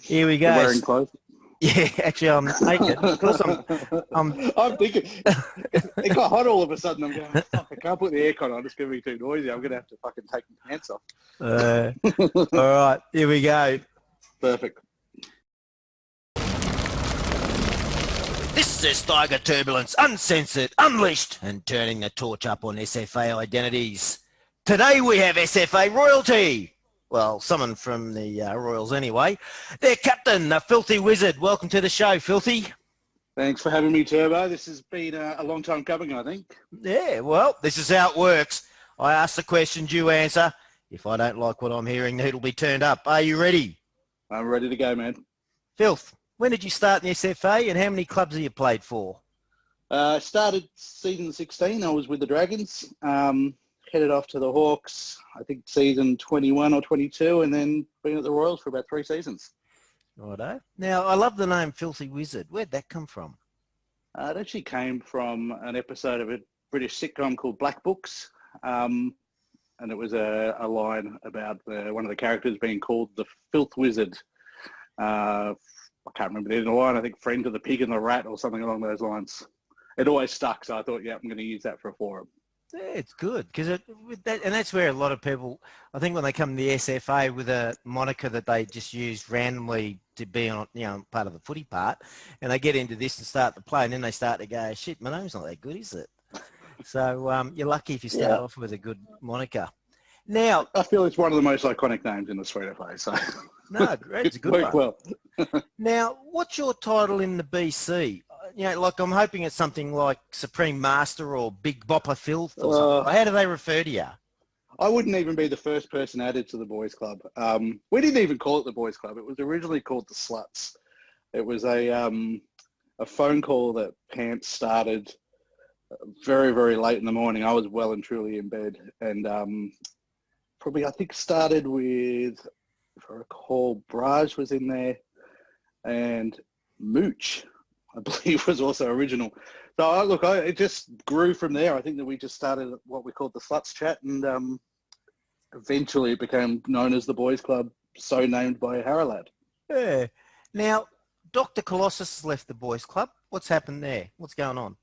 Here we You're go. wearing clothes. Yeah, actually, I'm naked. Of course, I'm. I'm thinking, it got hot all of a sudden. I'm going, fuck, I can't put the aircon on. It's going to be too noisy. I'm going to have to fucking take my pants off. All right, here we go. Perfect. This is Tiger Turbulence, uncensored, unleashed, and turning the torch up on SFA identities. Today we have SFA royalty. Well, someone from the Royals anyway. Their captain, the Filthy Wizard. Welcome to the show, Filthy. Thanks for having me, Turbo. This has been a long time coming, I think. Yeah, well, this is how it works. I ask the questions, you answer. If I don't like what I'm hearing, the heat will be turned up. Are you ready? I'm ready to go, man. Filth, when did you start in the SFA and how many clubs have you played for? Started season 16. I was with the Dragons. Headed off to the Hawks, I think season 21 or 22, and then been at the Royals for about 3 seasons. Righto. Now, I love the name Filthy Wizard. Where'd that come from? It actually came from an episode of a British sitcom called Black Books, and it was a line about one of the characters being called the Filth Wizard. I can't remember the end of the line. I think friend to the pig and the rat or something along those lines. It always stuck, so I thought, yeah, I'm going to use that for a forum. Yeah, it's good because that's where a lot of people, I think, when they come to the SFA with a moniker that they just use randomly to be on, part of the footy part, and they get into this and start to play, and then they start to go, shit, my name's not that good, is it? So you're lucky if you start off with a good moniker. Now, I feel it's one of the most iconic names in the Sweet FA. So no, it's a good one. Well. Now, what's your title in the BC? Like I'm hoping it's something like Supreme Master or Big Bopper Filth or something. How do they refer to you? I wouldn't even be the first person added to the Boys Club. We didn't even call it the Boys Club. It was originally called the Sluts. It was a phone call that Pants started very, very late in the morning. I was well and truly in bed. And probably, I think, started with, if I recall, Braj was in there and Mooch, I believe, was also original. So it just grew from there. I think that we just started what we called the Sluts Chat, and eventually it became known as the Boys Club, so named by Haralad. Yeah. Now, Dr. Colossus has left the Boys Club. What's happened there? What's going on?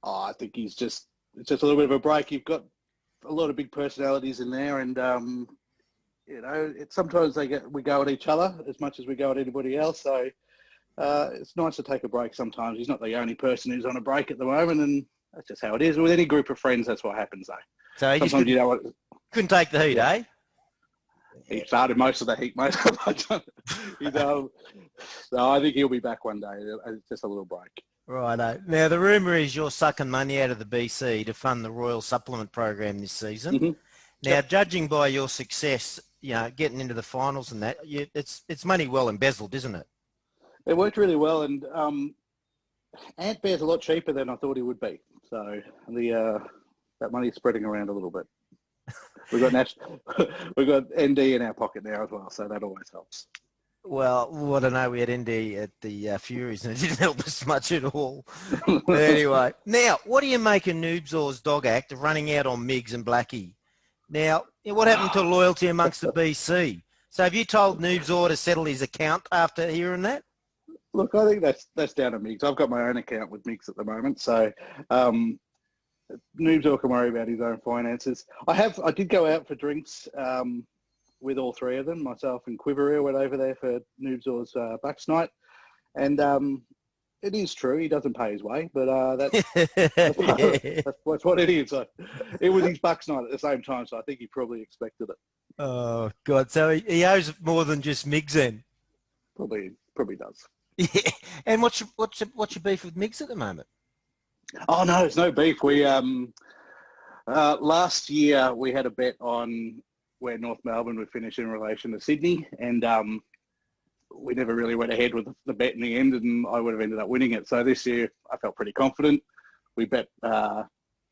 Oh, I think it's just a little bit of a break. You've got a lot of big personalities in there, and sometimes we go at each other as much as we go at anybody else. So. It's nice to take a break sometimes. He's not the only person who's on a break at the moment, and that's just how it is. With any group of friends, that's what happens, though. So he just couldn't take the heat, eh? He started most of the heat, mate. So I think he'll be back one day. It's just a little break. Righto. Now, the rumour is you're sucking money out of the BC to fund the Royal Supplement Program this season. Mm-hmm. Now, judging by your success, getting into the finals and that, it's money well embezzled, isn't it? It worked really well, and Ant Bear's a lot cheaper than I thought he would be. So that money's spreading around a little bit. We've got ND in our pocket now as well, so that always helps. Well, I don't know. We had ND at the Furies, and it didn't help us much at all. But anyway, now, what do you make of Noobzor's dog act of running out on Miggs and Blackie? Now, what happened to loyalty amongst the BC? So have you told Noobzor to settle his account after hearing that? Look, I think that's down to Miggs. I've got my own account with Miggs at the moment, so Noobzor can worry about his own finances. I did go out for drinks with all 3 of them. Myself and Quiveria went over there for Noobzor's Bucks night, and it is true he doesn't pay his way, but that's what it is. So it was his Bucks night at the same time, so I think he probably expected it. Oh God! So he owes more than just Miggs, then. Probably does. Yeah. And what's your beef with Miggs at the moment? Oh no, there's no beef. We last year we had a bet on where North Melbourne would finish in relation to Sydney, and we never really went ahead with the bet in the end, and I would have ended up winning it. So this year I felt pretty confident. We bet a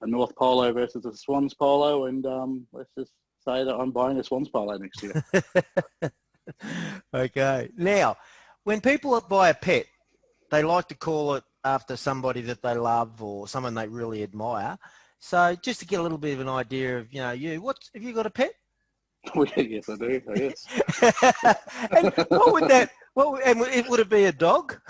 North Polo versus a Swans Polo, and let's just say that I'm buying a Swans Polo next year. Okay. Now, when people buy a pet, they like to call it after somebody that they love or someone they really admire. So just to get a little bit of an idea of, have you got a pet? Yes, I do. Yes. And what would that? Would it be a dog?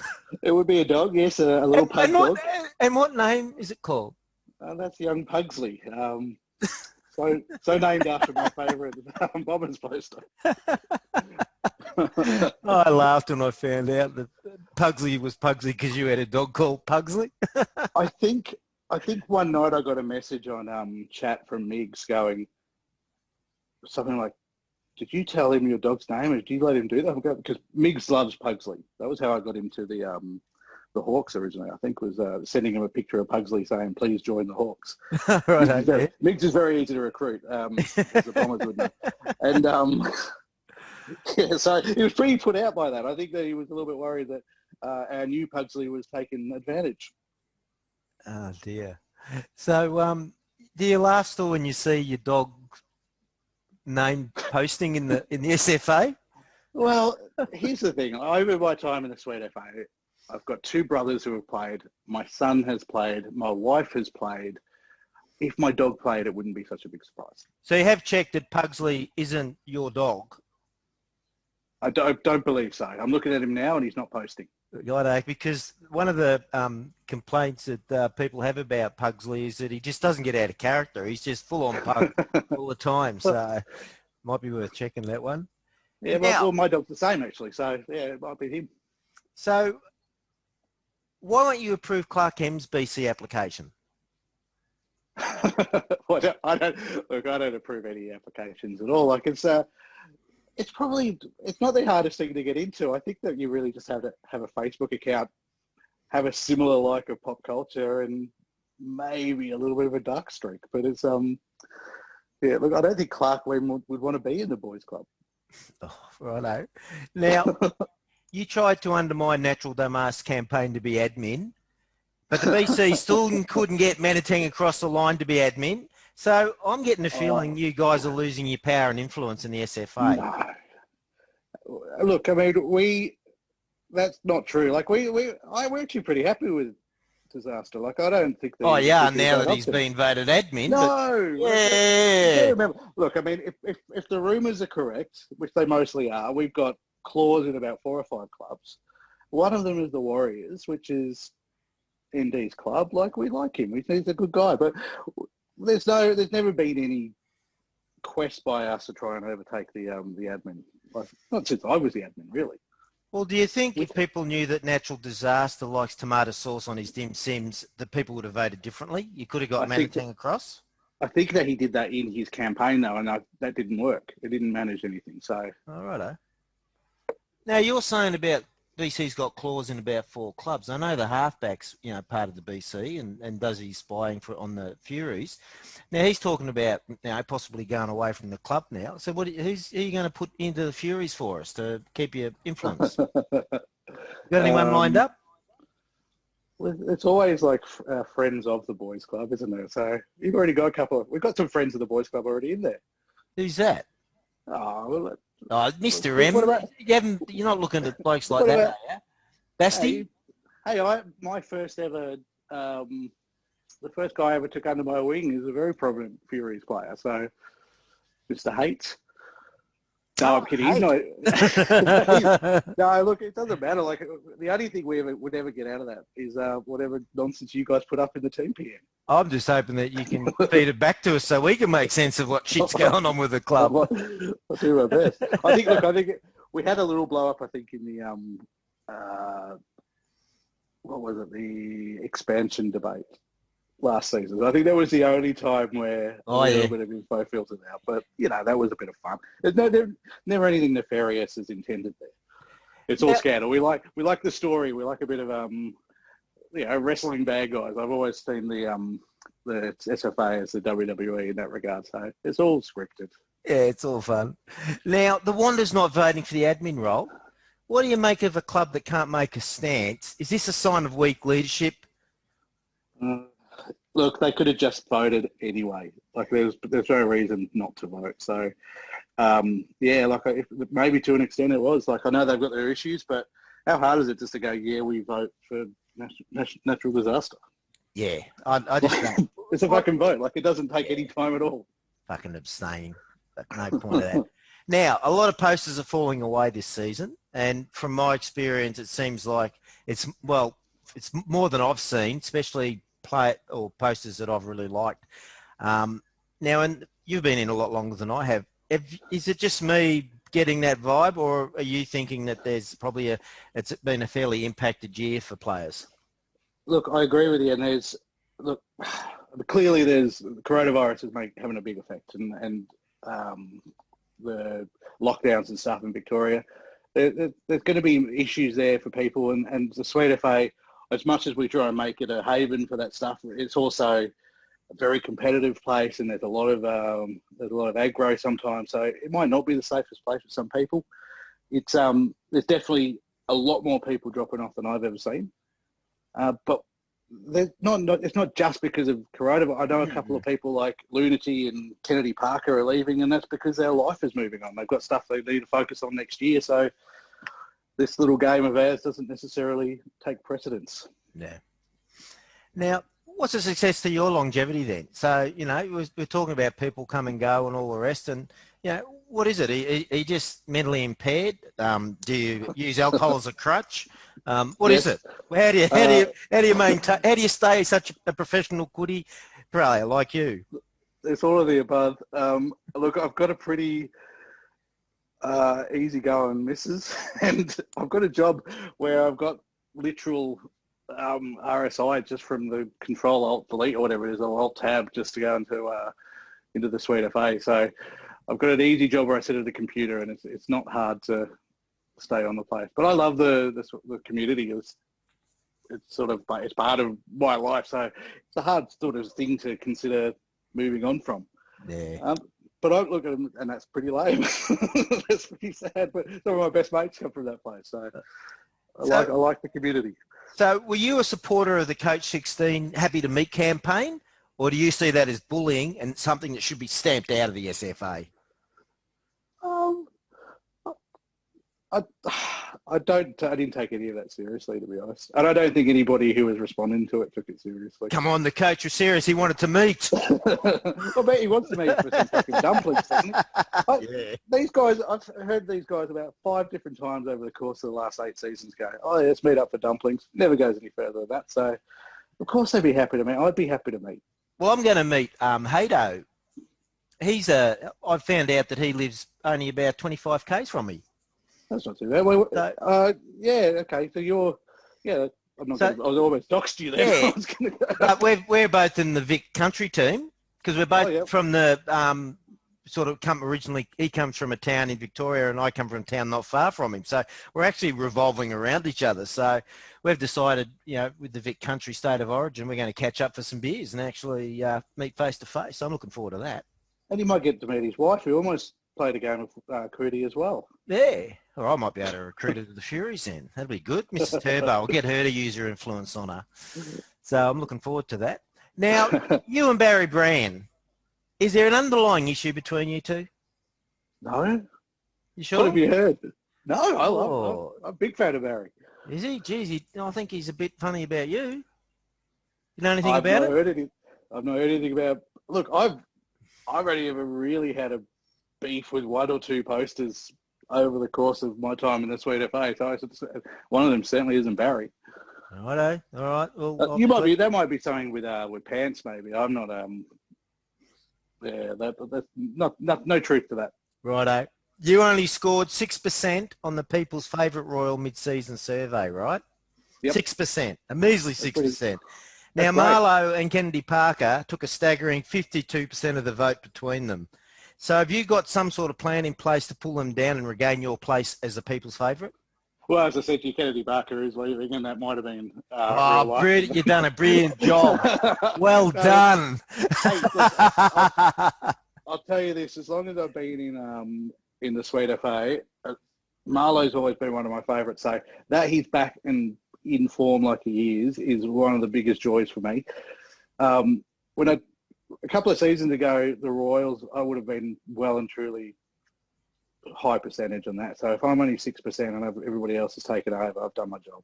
It would be a dog, yes, a little pug dog. And what name is it called? That's young Pugsley. So named after my favourite Bombers poster. I laughed when I found out that Pugsley was Pugsley because you had a dog called Pugsley. I think one night I got a message on chat from Miggs going something like, "Did you tell him your dog's name, or did you let him do that?" Because Miggs loves Pugsley. That was how I got into the Hawks originally. I think was sending him a picture of Pugsley saying, "Please join the Hawks." Right, Miggs is very easy to recruit, as the Bombers would know. And yeah, so he was pretty put out by that. I think that he was a little bit worried that our new Pugsley was taking advantage. Oh dear. So, do you laugh still when you see your dog name posting in the SFA? Well, here's the thing. Over my time in the Sweet FA, I've got two brothers who have played. My son has played. My wife has played. If my dog played, it wouldn't be such a big surprise. So you have checked that Pugsley isn't your dog? I don't believe so. I'm looking at him now and he's not posting. Righto, because one of the complaints that people have about Pugsley is that he just doesn't get out of character. He's just full on pug all the time. So might be worth checking that one. Yeah, well, my dog's the same actually. So yeah, it might be him. So why won't you approve Clark M's BC application? Well, I don't approve any applications at all. Like it's not the hardest thing to get into. I think that you really just have to have a Facebook account, have a similar like of pop culture, and maybe a little bit of a dark streak. But it's yeah. Look, I don't think Clark would want to be in the boys' club. Oh, righto. Now, you tried to undermine Natural Damas' campaign to be admin, but the BC still couldn't get Manatang across the line to be admin. So I'm getting a feeling you guys are losing your power and influence in the SFA. No. Look, I mean, that's not true. Like we're actually pretty happy with Disaster. Like I don't think that. Oh yeah, now that he's been voted admin. No. But, yeah. Remember, look, I mean, if the rumours are correct, which they mostly are, we've got claws in about 4 or 5 clubs. One of them is the Warriors, which is ND's club. Like we like him. He's a good guy, but there's never been any quest by us to try and overtake the admin. Like, not since I was the admin, really. Well, do you think if people knew that Natural Disaster likes tomato sauce on his dim sims, that people would have voted differently? You could have got Manatang across? I think that he did that in his campaign, though, and that didn't work. It didn't manage anything, so... All righto. Now, you're saying about BC's got claws in about 4 clubs. I know the halfback's, part of the BC and does his spying on the Furies. Now, he's talking about, possibly going away from the club now. So who's are you going to put into the Furies for us to keep your influence? Got anyone lined up? It's always like friends of the boys' club, isn't it? So you've already got we've got some friends of the boys' club already in there. Who's that? Oh, well, Mr. M. You're not looking at blokes like that, are you? Basti? Hey, my first ever, the first guy I ever took under my wing is a very prominent Furies player. So, Mr. Hates. No, I'm kidding. No, look, it doesn't matter. Like the only thing we would ever get out of that is whatever nonsense you guys put up in the team PM. I'm just hoping that you can feed it back to us so we can make sense of what shit's going on with the club. I'll do my best. I think we had a little blow up. I think in the what was it? The expansion debate last season. I think that was the only time where a little bit of info filtered out. But that was a bit of fun. There's never anything nefarious as intended there. It's all scandal. We like the story. We like a bit of wrestling bad guys. I've always seen the SFA as the WWE in that regard. So it's all scripted. Yeah, it's all fun. Now, the Wanderers not voting for the admin role. What do you make of a club that can't make a stance? Is this a sign of weak leadership? Look, they could have just voted anyway. Like there's no reason not to vote. So, maybe to an extent it was. Like I know they've got their issues, but how hard is it just to go, we vote for natural disaster? Yeah, I just don't. It's a fucking vote. Like it doesn't take any time at all. Fucking abstain. no point of that. Now, a lot of posters are falling away this season, and from my experience, it seems like it's more than I've seen, especially posters that I've really liked. Now, and you've been in a lot longer than I have. Is it just me getting that vibe, or are you thinking that there's probably it's been a fairly impacted year for players? Look, I agree with you, and clearly there's coronavirus is having a big effect, and the lockdowns and stuff in Victoria. There's going to be issues there for people, and the Sweet FA, as much as we try and make it a haven for that stuff, it's also a very competitive place, and there's a lot of aggro sometimes. So it might not be the safest place for some people. It's there's definitely a lot more people dropping off than I've ever seen. But it's not just because of coronavirus. I know a couple of people like Lunity and Kennedy Parker are leaving, and that's because their life is moving on. They've got stuff they need to focus on next year. So this little game of ours doesn't necessarily take precedence. Yeah. Now, what's a success to your longevity then? So, we're talking about people come and go and all the rest, and, what is it? Are you just mentally impaired? Do you use alcohol as a crutch? What is it? How do you stay such a professional footy player like you? It's all of the above. Look, I've got a pretty easygoing missus, and I've got a job where I've got literal RSI just from the Control Alt Delete or whatever it is, or Alt Tab, just to go into the Sweet FA. So I've got an easy job where I sit at a computer, and it's not hard to stay on the place. But I love the community. It's part of my life, so it's a hard sort of thing to consider moving on from. Yeah. But I look at them, and that's pretty lame. That's pretty sad. But some of my best mates come from that place, so I like the community. So, were you a supporter of the Coach 16 Happy to Meet campaign, or do you see that as bullying and something that should be stamped out of the SFA? I didn't take any of that seriously, to be honest. And I don't think anybody who was responding to it took it seriously. Come on, the coach was serious. He wanted to meet. I bet he wants to meet for some fucking dumplings, doesn't he? Yeah. These guys, I've heard these guys about 5 different times over the course of the last 8 seasons go, oh, yeah, let's meet up for dumplings. Never goes any further than that. So, of course, they'd be happy to meet. I'd be happy to meet. Well, I'm going to meet Haydo. I found out that he lives only about 25 k's from me. That's not too bad. Well, yeah, okay. So you're, I was almost doxed you there. Yeah. But we're both in the Vic country team because we're both from the originally. He comes from a town in Victoria, and I come from a town not far from him. So we're actually revolving around each other. So we've decided, with the Vic country state of origin, we're going to catch up for some beers and actually meet face to face. So I'm looking forward to that. And you might get to meet his wife, who almost played a game of Crudy as well. Yeah. Or I might be able to recruit her to the Furies then. That'd be good. Mrs. Turbo. I'll get her to use her influence on her. So I'm looking forward to that. Now, you and Barry Brand, is there an underlying issue between you two? No. You sure? What have you heard? No, I'm a big fan of Barry. Is he? Geez, I think he's a bit funny about you. You know anything about it? I've not heard anything about. Look, I've only ever really had a beef with 1 or 2 posters over the course of my time in the Sweet FA. So one of them certainly isn't Barry. Righto. All right. Well, that might be something with Pants maybe. I'm not. That's no truth to that. Righto. You only scored 6% on the People's Favourite Royal Mid-Season Survey, right? Yep. 6%, a measly 6%. Now, Marlowe and Kennedy Parker took a staggering 52% of the vote between them. So have you got some sort of plan in place to pull them down and regain your place as the people's favourite? Well, as I said to you, Kennedy Parker is leaving, and that might have been you've done a brilliant job. Well done. Hey, look, I'll tell you this, as long as I've been in the Sweet FA, Marlowe's always been one of my favourites. So that he's back and in form like he is one of the biggest joys for me. A couple of seasons ago, the Royals, I would have been well and truly high percentage on that. So if I'm only 6% and everybody else has taken over, I've done my job.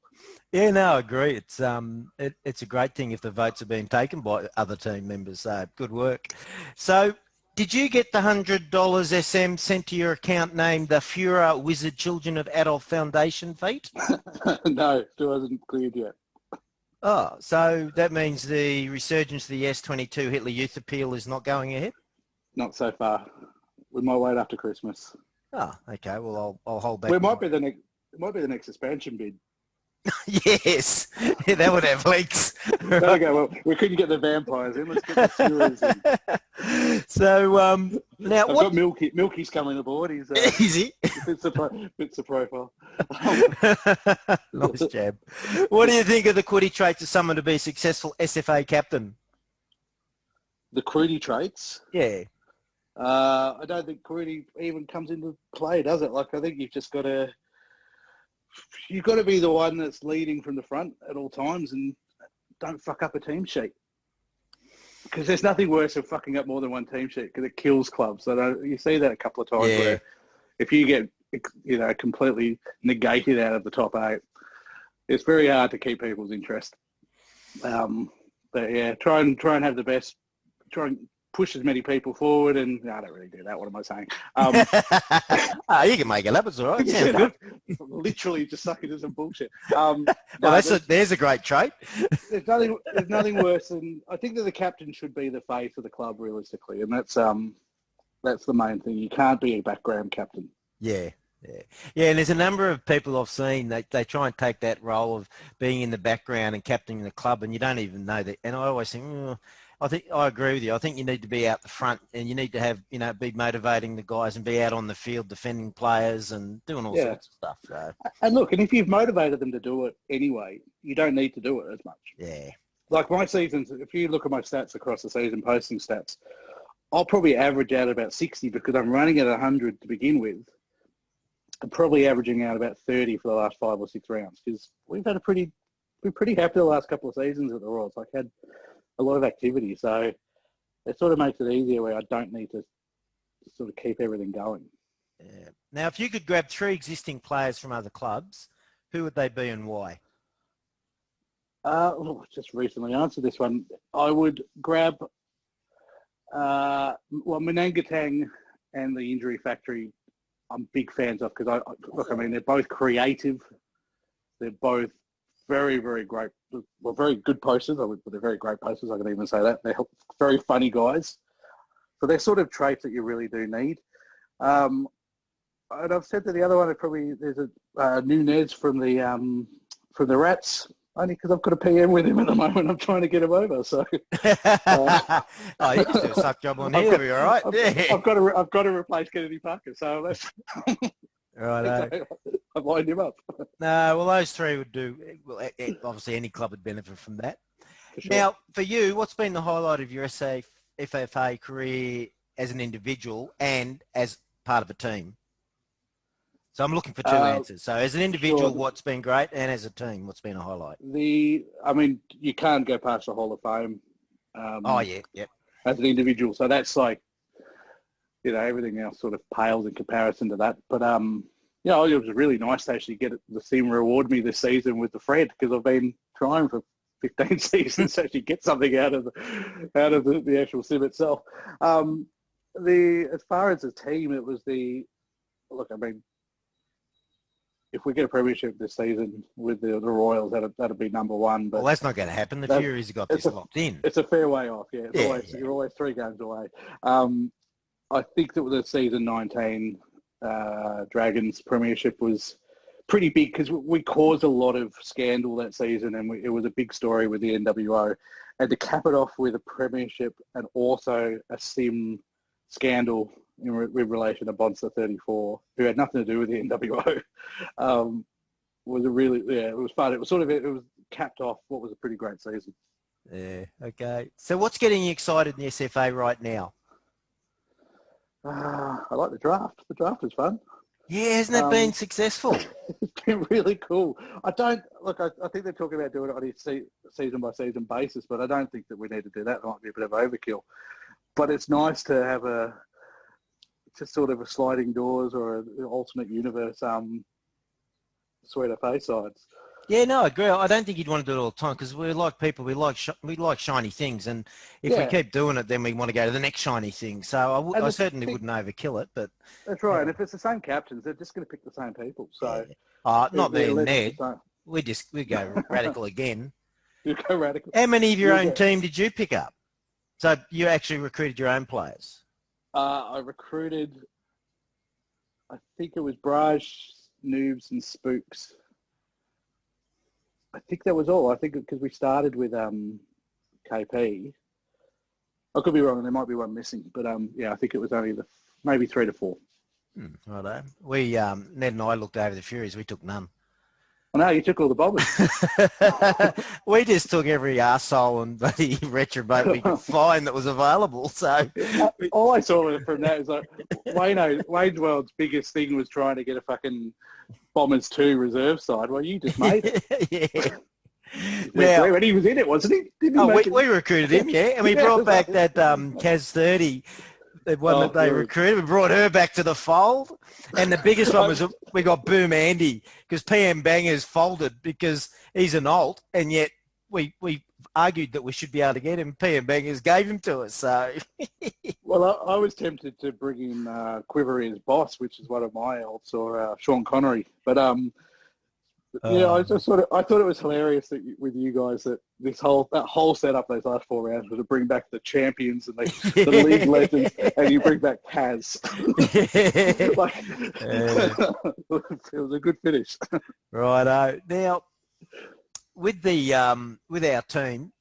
Yeah, no, I agree. It's it's a great thing if the votes are being taken by other team members. Good work. So Did you get the $100 SM sent to your account named the Filth Wizard Children of Adolf Foundation feat? No, still hasn't cleared yet. Oh, so that means the resurgence of the S22 Hitler Youth Appeal is not going ahead? Not so far. We might wait after Christmas. Oh, okay. Well, I'll hold back. It might be the next expansion bid. Yes, yeah, that would have leaks. There we go. Well, we couldn't get the vampires in. Let's get the sewers in. So now I've got Milky. Milky's coming aboard. He's easy. Fits the profile. Nice jab. What do you think of the Quiddy traits of someone to be a successful SFA captain? The Crudy traits. Yeah. I don't think Crudy even comes into play, does it? Like, I think you've got to be the one that's leading from the front at all times and don't fuck up a team sheet. Because there's nothing worse than fucking up more than one team sheet because it kills clubs. So you see that a couple of times where if you get, completely negated out of the top 8, it's very hard to keep people's interest. But yeah, try and have the best, try and push as many people forward, and no, I don't really do that. What am I saying? You can make it up. It's all right. Yeah, good. Literally just sucking into some bullshit. There's a great trait. There's nothing worse than, I think that the captain should be the face of the club realistically, and that's the main thing. You can't be a background captain. Yeah. And there's a number of people I've seen that they try and take that role of being in the background and captaining the club, and you don't even know that. And I always think, I think I agree with you. I think you need to be out the front, and you need to have, be motivating the guys and be out on the field defending players and doing all sorts of stuff. So. And look, and if you've motivated them to do it anyway, you don't need to do it as much. Yeah. Like my seasons, if you look at my stats across the season, posting stats, I'll probably average out about 60 because I'm running at 100 to begin with. I'm probably averaging out about 30 for the last 5 or 6 rounds because we're pretty happy the last couple of seasons at the Royals. Like, had a lot of activity, so it sort of makes it easier where I don't need to sort of keep everything going. Yeah. Now, if you could grab 3 existing players from other clubs, who would they be and why? Just recently answered this one. I would grab Manangatang and the Injury Factory. I'm big fans of because they're both creative. They're both very, very great. Well, very good posters. They're very great posters. I can even say that. They're very funny guys. So they're sort of traits that you really do need. And I've said that the other one, there's a Nunez from the Rats, only because I've got a PM with him at the moment. I'm trying to get him over. So, you can do a suck job on here. You're all right. I've got to replace Kennedy Parker. So that's right. I've lined him up. No, well, those 3 would do. Well, obviously, any club would benefit from that. For sure. Now, for you, what's been the highlight of your FFA career as an individual and as part of a team? So I'm looking for 2 answers. So as an individual, what's been great, and as a team, what's been a highlight? You can't go past the Hall of Fame. As an individual, so that's like, everything else sort of pales in comparison to that. But it was really nice to actually get the team reward me this season with the Fred because I've been trying for 15 seasons to actually get something out of the actual sim itself. As far as a team, it was if we get a premiership this season with the Royals, that'd be number 1. But well, that's not going to happen. The Furies have got this locked in. It's a fair way off. Yeah, you're always 3 games away. I think that the season 19 Dragons premiership was pretty big because we caused a lot of scandal that season, and it was a big story with the NWO. And to cap it off with a premiership and also a sim scandal in relation to Bonster 34, who had nothing to do with the NWO, was it was fun. It was capped off what was a pretty great season. Yeah. Okay. So what's getting you excited in the SFA right now? I like the draft. The draft is fun. Yeah, hasn't it been successful? It's been really cool. I think they're talking about doing it on a season by season basis, but I don't think that we need to do that. It might be a bit of overkill. But it's nice to have just sort of a sliding doors or an alternate universe suite of face sides. Yeah, no, I agree. I don't think you'd want to do it all the time because we're like people. We like shiny things, and if we Yeah, keep doing it, then we want to go to the next shiny thing. So and I the certainly thing, wouldn't overkill it, but that's right. yeah, And if it's the same captains, they're just going to pick the same people. yeah. So Not me they're and led Ned. the We go same. radical again. You go radical. How many of your You'll own go. team did you pick up? So you actually recruited your own players. I recruited. I think it was Braj, Noobs, and Spooks. I think that was all. I think because we started with KP. I could be wrong. There might be one missing, but yeah, I think it was only maybe 3 to 4. Righto. We Ned and I looked over the Furies. We took none. I know you took all the bobbers. We just took every arsehole and bloody retrobate we could find that was available. So all I saw from that is like Wayne's World's biggest thing was trying to get a fucking Bombers 2 reserve side. Well, you just made it. Yeah. Now, when he was in it, wasn't he? Didn't he we recruited him, yeah, and we brought back that Kaz 30. The one that they recruited, we brought her back to the fold. And the biggest one was we got Boom Andy because PM Banger's folded because he's an alt, and yet we argued that we should be able to get him. PM Bangers gave him to us. So, well, I was tempted to bring in Quivery as boss, which is one of my alts, or Sean Connery, but yeah, I thought it was hilarious that with you guys that that whole setup those last 4 rounds was to bring back the champions and the league legends, and you bring back Kaz. It was a good finish. Righto. Now, with our team,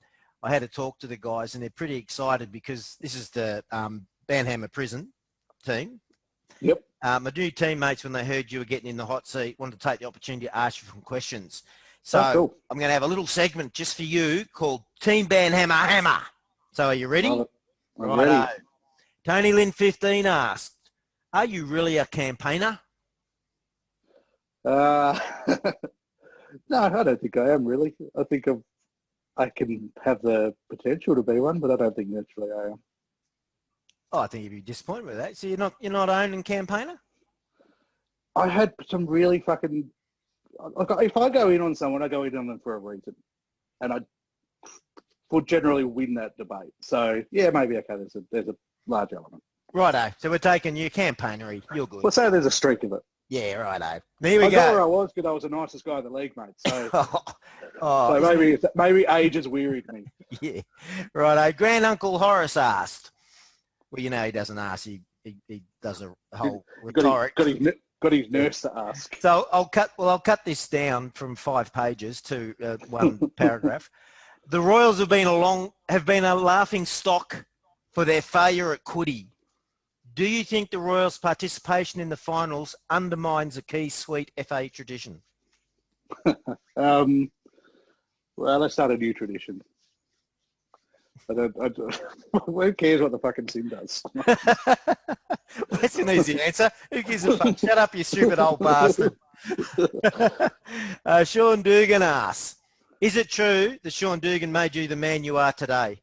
I had to talk to the guys, and they're pretty excited because this is the Banhammer Prison team. Yep. My new teammates, when they heard you were getting in the hot seat, wanted to take the opportunity to ask you some questions. So cool. I'm going to have a little segment just for you called Team Banhammer Hammer. So are you ready? I'm Righto. ready. Tony Lynn 15 asked, are you really a campaigner? No, I don't think I am really. I think I can have the potential to be one, but I don't think naturally I am. Oh, I think you'd be disappointed with that. So you're not owning campaigner? I had some really fucking. If I go in on someone, I go in on them for a reason, and I will generally win that debate. So yeah, maybe okay. There's a large element. Righto. So we're taking you campaignery. You're good. Well, say there's a streak of it. Yeah, righto. There we I go. got where I was because I was the nicest guy in the league, mate. So, so maybe age has wearied me. Yeah, righto. Grand Uncle Horace asked. Well, you know he doesn't ask. He does a whole rhetoric. Got his nurse to ask. So I'll cut this down from 5 pages to 1 paragraph. The Royals have been a laughing stock for their failure at Coody. Do you think the Royals' participation in the finals undermines a key sweet FA tradition? Well, let's start a new tradition. Who cares what the fucking sim does? That's an easy answer. Who gives a fuck? Shut up, you stupid old bastard. Sean Dugan asks, is it true that Sean Dugan made you the man you are today?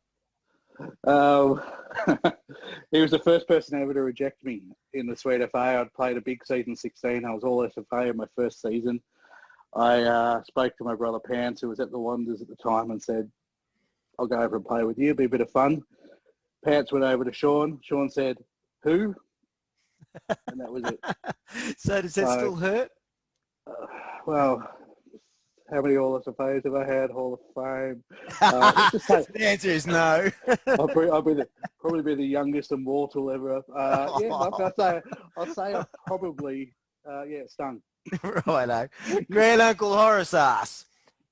He was the first person ever to reject me in the Sweet FA. I'd played a big season 16. I was all SFA in my first season. I spoke to my brother Pants, who was at the Wanderers at the time, and said, I'll go over and play with you. It'll be a bit of fun. Pants went over to Sean. Sean said, who? And that was it. So does that still hurt? Well, how many All SFAs have I had? Hall of Fame. The answer is no. I'll probably be the youngest immortal ever. Yeah, I'll say I probably, stung. Righto. Grand Uncle Horace asks,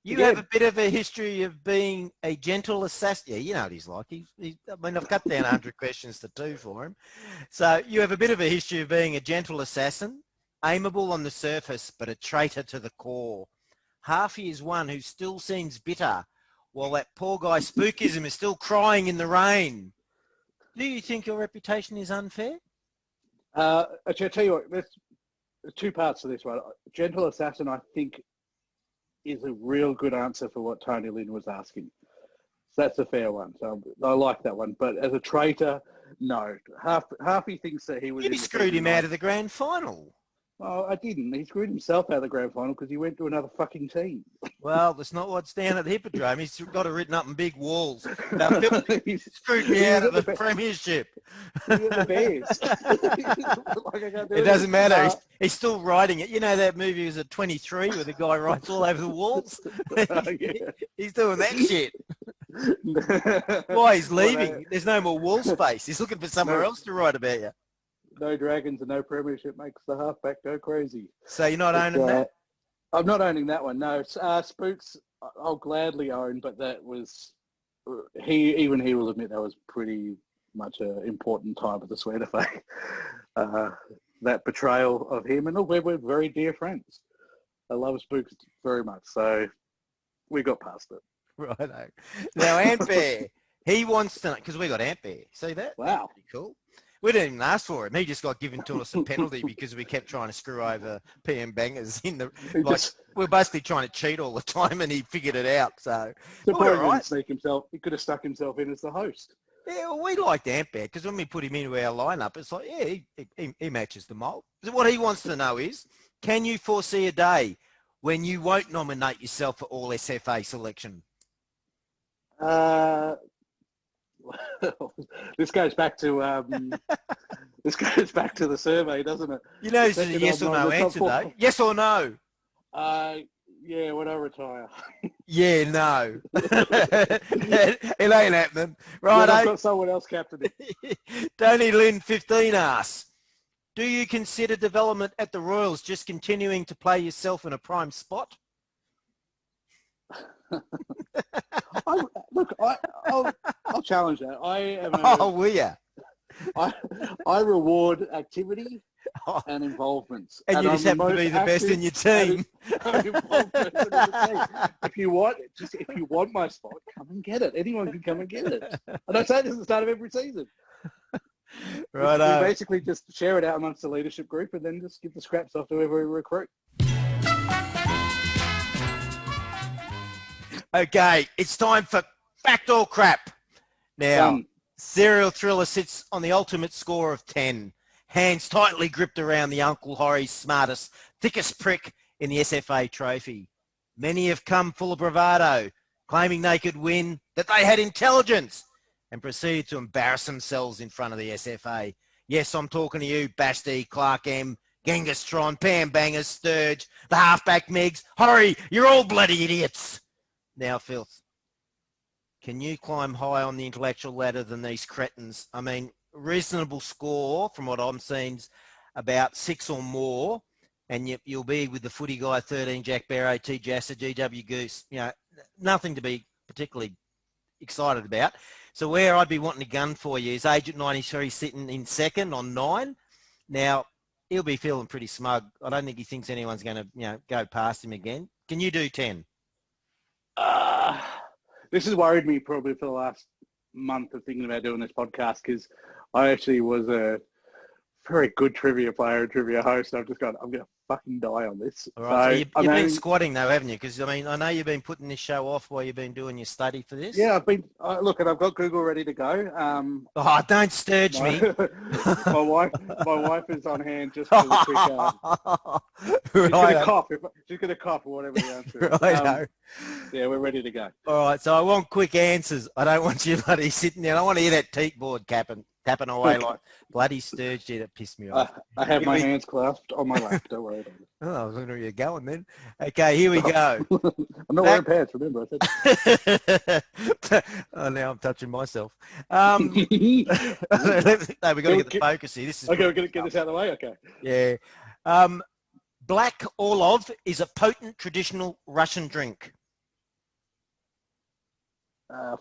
you have a bit of a history of being a gentle assassin. Yeah, you know what he's like. I've cut down 100 questions to 2 for him. So you have a bit of a history of being a gentle assassin, amiable on the surface, but a traitor to the core. Halfie is one who still seems bitter, while that poor guy Spookism is still crying in the rain. Do you think your reputation is unfair? Actually, I'll tell you what, there's 2 parts to this one. Gentle assassin, I think, is a real good answer for what Tony Lynn was asking. So that's a fair one. So I like that one. But as a traitor, no. Halfie thinks that he was... You screwed him out of the grand final. Oh, I didn't. He screwed himself out of the grand final because he went to another fucking team. Well, that's not what's down at the Hippodrome. He's got it written up in big walls. He He's- screwed he me out was of at the premiership. He was at the Bears. Like, I can't do It doesn't matter. Uh, He's still writing it. You know that movie was at 23 where the guy writes all over the walls? yeah. He's doing that shit. Why, he's leaving. There's no more wall space. He's looking for somewhere else to write about you. No Dragons and no Premiership makes the halfback go crazy. So you're not owning that? I'm not owning that one, no. Spooks, I'll gladly own, but that was, he will admit that was pretty much an important time at the Sweater Fake. That betrayal of him, and we're very dear friends. I love Spooks very much, so we got past it. Righto. Now, Ant Bear, he wants to know, because we got Ant Bear. See that? Wow. Pretty cool. We didn't even ask for him. He just got given to us a penalty because we kept trying to screw over PM Bangers in the. We're basically trying to cheat all the time, and he figured it out. So, surprised he didn't sneak himself. He could have stuck himself in as the host. Yeah, well, we liked Ant Bear because when we put him into our lineup, it's like, yeah, he matches the mold. So what he wants to know is, can you foresee a day when you won't nominate yourself for all SFA selection? This goes back to the survey, doesn't it? You know, this is a yes or no answer, though. Yes or no? Yeah, when I retire. Yeah, no. It ain't happening. Right, I've got someone else captaining. Tony Lynn 15 asks, do you consider development at the Royals just continuing to play yourself in a prime spot? I'll challenge that. Will ya? I reward activity and involvement. And you just happen to be the best in your team. If you want my spot, come and get it. Anyone can come and get it. And I say this at the start of every season. Right. We basically just share it out amongst the leadership group and then just give the scraps off to whoever we recruit. Okay, it's time for fact or crap. Now, Serial Thriller sits on the ultimate score of 10. Hands tightly gripped around the Uncle Horry's smartest, thickest prick in the SFA trophy. Many have come full of bravado, claiming they could win, that they had intelligence, and proceeded to embarrass themselves in front of the SFA. Yes, I'm talking to you, Basti, Clark M, Genghis Tron, Pam Bangers, Sturge, the halfback Megs. Horry, you're all bloody idiots. Now, Filth, can you climb high on the intellectual ladder than these cretins? I mean, reasonable score from what I'm seeing is about 6 or more, and you'll be with the footy guy 13, Jack Barrow, T. Jasser, GW Goose. You know, nothing to be particularly excited about. So where I'd be wanting a gun for you is Agent 93 sitting in second on 9. Now, he'll be feeling pretty smug. I don't think he thinks anyone's going to, go past him again. Can you do 10? This has worried me probably for the last month of thinking about doing this podcast because I actually was a very good trivia player and trivia host. I've just gone, I'm going to fucking die on this. All right. So you've been squatting though, haven't you? Because, I know you've been putting this show off while you've been doing your study for this. Yeah, I've been, look, and I've got Google ready to go. Don't sturge me. my wife is on hand just for the quick, she's going to cough. She's going to cough or whatever the answer is. Right. Yeah, we're ready to go. All right, so I want quick answers. I don't want you bloody sitting there. I want to hear that teat board tapping away like bloody Sturge did. That pissed me off. I have my hands clasped on my lap. Don't worry about it. Oh, I was wondering where you're going then. Okay, here we go. I'm not wearing pants, remember. I said. Oh, now I'm touching myself. No, we've got to get the focus here. This is okay, we're going to get this out of the way? Okay. Yeah. Black Orlov is a potent traditional Russian drink.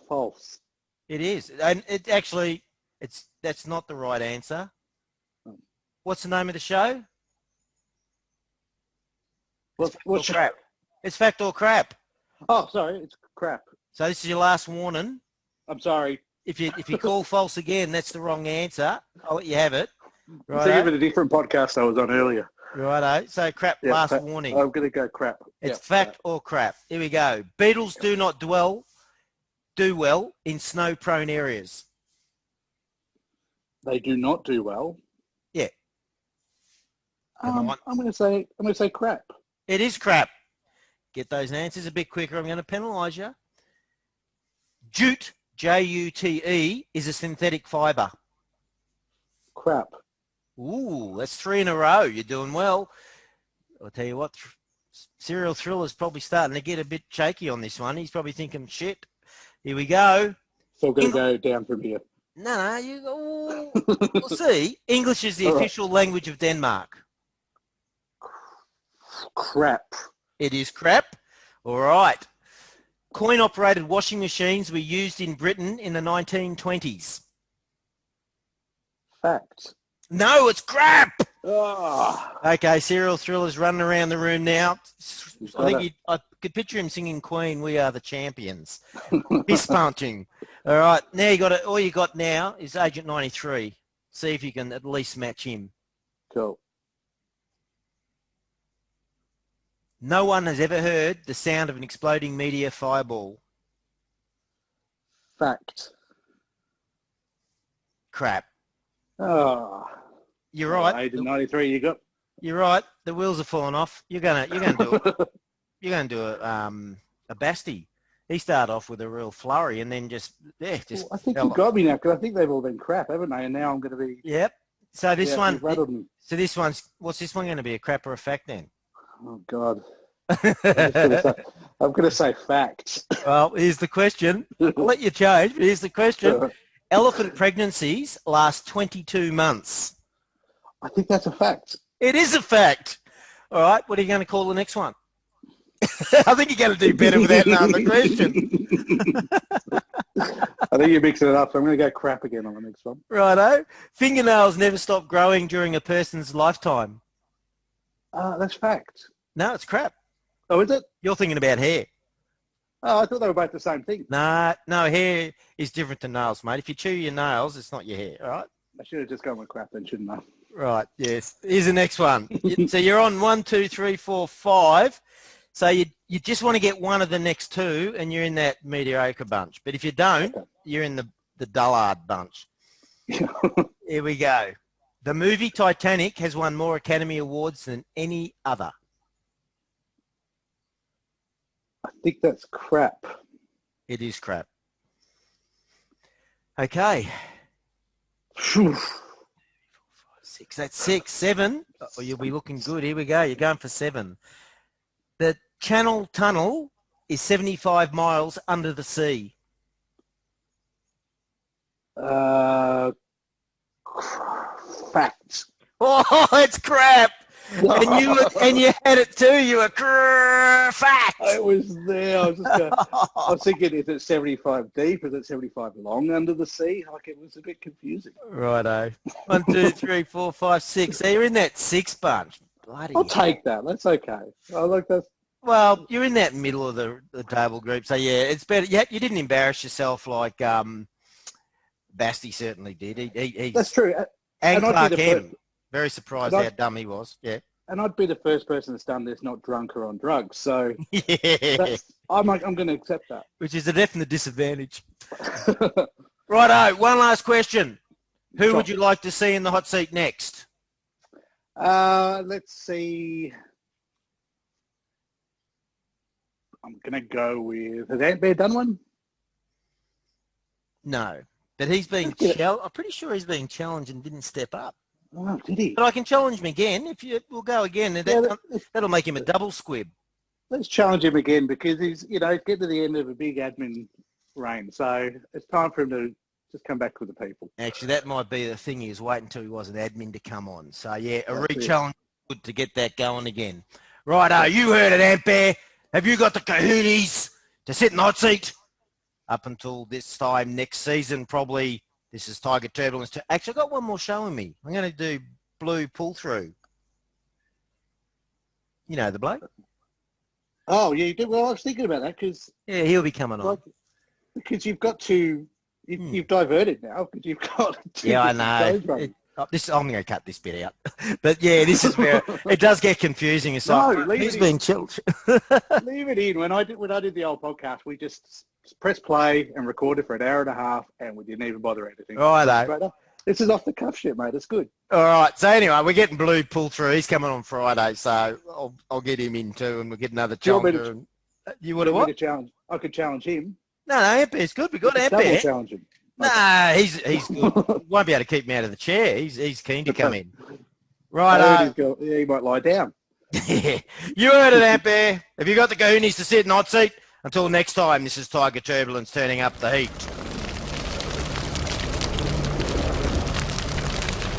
False. It is. And it actually, that's not the right answer. What's the name of the show? What's crap? It's fact or crap. Oh, sorry, it's crap. So this is your last warning. I'm sorry. If you call false again, that's the wrong answer. I'll let you have it. Right. Think of it a different podcast I was on earlier. Righto. So crap, last warning. I'm going to go crap. It's fact or crap. Here we go. Beetles do not do well in snow-prone areas. They do not do well. Yeah. Come on. I'm going to say crap. It is crap. Get those answers a bit quicker. I'm going to penalise you. Jute, Jute, is a synthetic fibre. Crap. Ooh, that's 3 in a row. You're doing well. I'll tell you what, Serial Thriller's probably starting to get a bit shaky on this one. He's probably thinking, shit, here we go. So I'm going to go down from here. No, we'll see. English is the official language of Denmark. Crap. It is crap. All right. Coin-operated washing machines were used in Britain in the 1920s. Fact. No, it's crap. Oh. Okay, Serial Thriller's running around the room now. I could picture him singing Queen, We Are the Champions. Fist punching. All right, now all you got now is Agent 93. See if you can at least match him. Cool. No one has ever heard the sound of an exploding meteor fireball. Fact. Crap. Oh. You're right. Agent 93, you got. You're right. The wheels are falling off. You're gonna do it. You're gonna do a Basti. He started off with a real flurry and then just. Well, I think you got me now because I think they've all been crap, haven't they? And now I'm going to be. Yep. So this one. You've rattled me. So this one's. What's this one going to be? A crap or a fact then? Oh God. I'm going to say facts. Well, here's the question. I'll let you change, but here's the question. Elephant pregnancies last 22 months. I think that's a fact. It is a fact. All right. What are you going to call the next one? I think you're going to do better without knowing the question. I think you're mixing it up, so I'm going to go crap again on the next one. Righto. Fingernails never stop growing during a person's lifetime. That's fact. No, it's crap. Oh, is it? You're thinking about hair. Oh, I thought they were both the same thing. No, hair is different to nails, mate. If you chew your nails, it's not your hair, all right? I should have just gone with crap then, shouldn't I? Right, yes. Here's the next one. So you're on 1, 2, 3, 4, 5. So you just want to get one of the next two and you're in that mediocre bunch. But if you don't, you're in the dullard bunch. Here we go. The movie Titanic has won more Academy Awards than any other. I think that's crap. It is crap. Okay. 6. That's 6. 7. Oh, you'll be looking good. Here we go. You're going for 7. The Channel Tunnel is 75 miles under the sea. Fact. Oh, it's crap. And you had it too. You were fact. I was there. I was thinking, is it 75 deep? Is it 75 long under the sea? Like, it was a bit confusing. Righto. 1, 2, 3, 4, 5, 6. So you're in that 6 bunch. Bloody. I'll take that. That's okay. I like that. Well, you're in that middle of the table group. So yeah, it's better. You didn't embarrass yourself like Basti certainly did. He's, that's true. And Clark Kent. Very surprised how dumb he was. Yeah. And I'd be the first person that's done this, not drunk or on drugs. So yeah. I'm going to accept that. Which is a definite disadvantage. Righto. One last question. Who would you like to see in the hot seat next? Let's see. I'm going to go with... Has Ant Bear done one? No. But he's being... I'm pretty sure he's being challenged and didn't step up. Oh, did he? But I can challenge him again. We'll go again. That'll make him a double squib. Let's challenge him again because he's getting to the end of a big admin reign. So it's time for him to just come back with the people. Actually, that might be the thing. Is wait until he was an admin to come on. So yeah, a re-challenge good to get that going again. Righto, you heard it, Ant Bear. Have you got the cojones to sit in the hot seat? Up until this time next season, probably. This is Tiger Turbulence. Actually, I've got one more showing me. I'm going to do Blue Pull Through. You know the bloke? Oh, yeah, you did. Well, I was thinking about that because... Yeah, he'll be coming on. Because you've got to... You've diverted now because you've got... Yeah, I know. I'm going to cut this bit out. But, yeah, this is where it does get confusing. It's he's being chilled. Leave it in. When I did the old podcast, we just... press play and record it for an hour and a half, and we didn't even bother editing. Righto. This is off the cuff shit, mate. It's good. All right. So anyway, we're getting Blue pull through. He's coming on Friday, so I'll get him in too, and we'll get another challenger. You would have what? I could challenge him. No, Ampere's good. We got Ampere. Challenge him. Nah, he's good. Won't be able to keep me out of the chair. He's keen to come in. Right. Yeah, he might lie down. You heard it, Ampere. Have you got the goonies to sit in hot seat? Until next time, this is Tiger Turbulence turning up the heat.